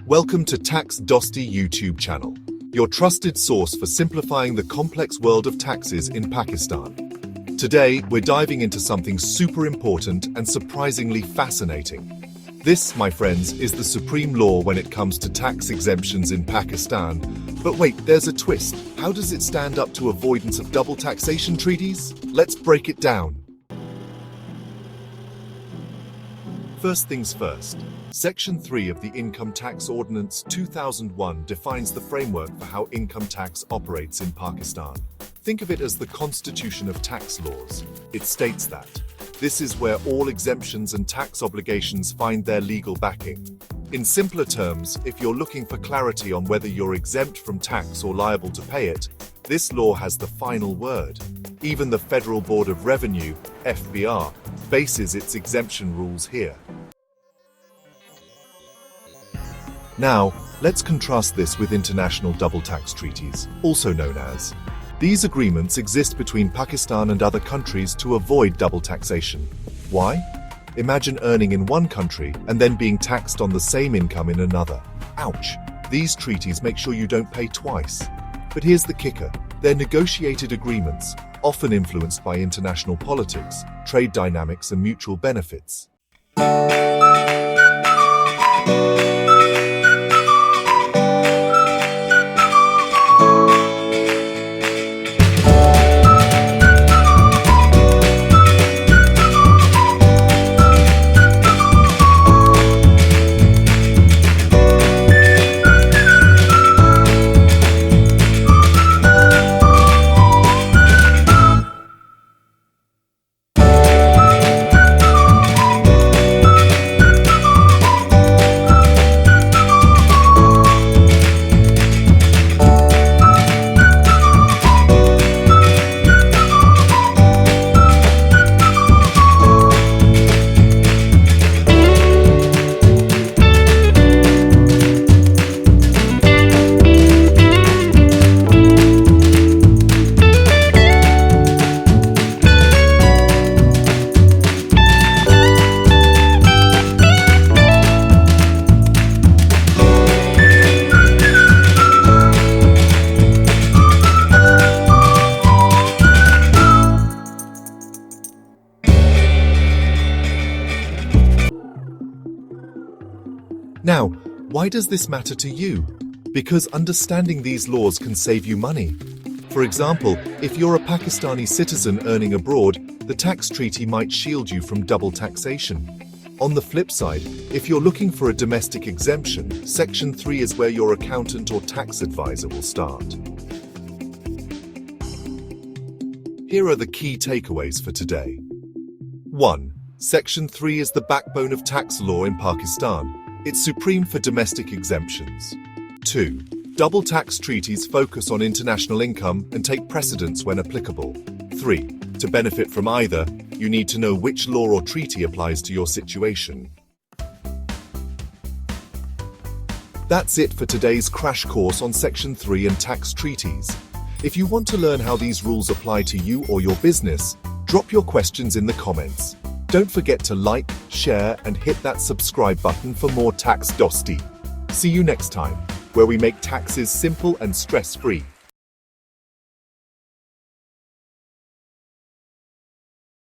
Welcome to Tax Dosti YouTube channel, your trusted source for simplifying the complex world of taxes in Pakistan. Today, we're diving into something super important and surprisingly fascinating. This, my friends, is the supreme law when it comes to tax exemptions in Pakistan. But wait, there's a twist. How does it stand up to avoidance of double taxation treaties? Let's break it down. First things first. Section 3 of the Income Tax Ordinance 2001 defines the framework for how income tax operates in Pakistan. Think of it as the constitution of tax laws. It states that this is where all exemptions and tax obligations find their legal backing. In simpler terms, if you're looking for clarity on whether you're exempt from tax or liable to pay it, this law has the final word. Even the Federal Board of Revenue, FBR, bases its exemption rules here. Now, let's contrast this with international double tax treaties, also known as. These agreements exist between Pakistan and other countries to avoid double taxation. Why? Imagine earning in one country and then being taxed on the same income in another. Ouch! These treaties make sure you don't pay twice. But here's the kicker. They're negotiated agreements, often influenced by international politics, trade dynamics, and mutual benefits. Now, why does this matter to you? Because understanding these laws can save you money. For example, if you're a Pakistani citizen earning abroad, the tax treaty might shield you from double taxation. On the flip side, if you're looking for a domestic exemption, Section 3 is where your accountant or tax advisor will start. Here are the key takeaways for today. 1. Section 3 is the backbone of tax law in Pakistan. It's supreme for domestic exemptions. 2. Double tax treaties focus on international income and take precedence when applicable. 3. To benefit from either, you need to know which law or treaty applies to your situation. That's it for today's crash course on Section 3 and tax treaties. If you want to learn how these rules apply to you or your business, drop your questions in the comments. Don't forget to like, share, and hit that subscribe button for more Tax Dosti. See you next time, where we make taxes simple and stress-free.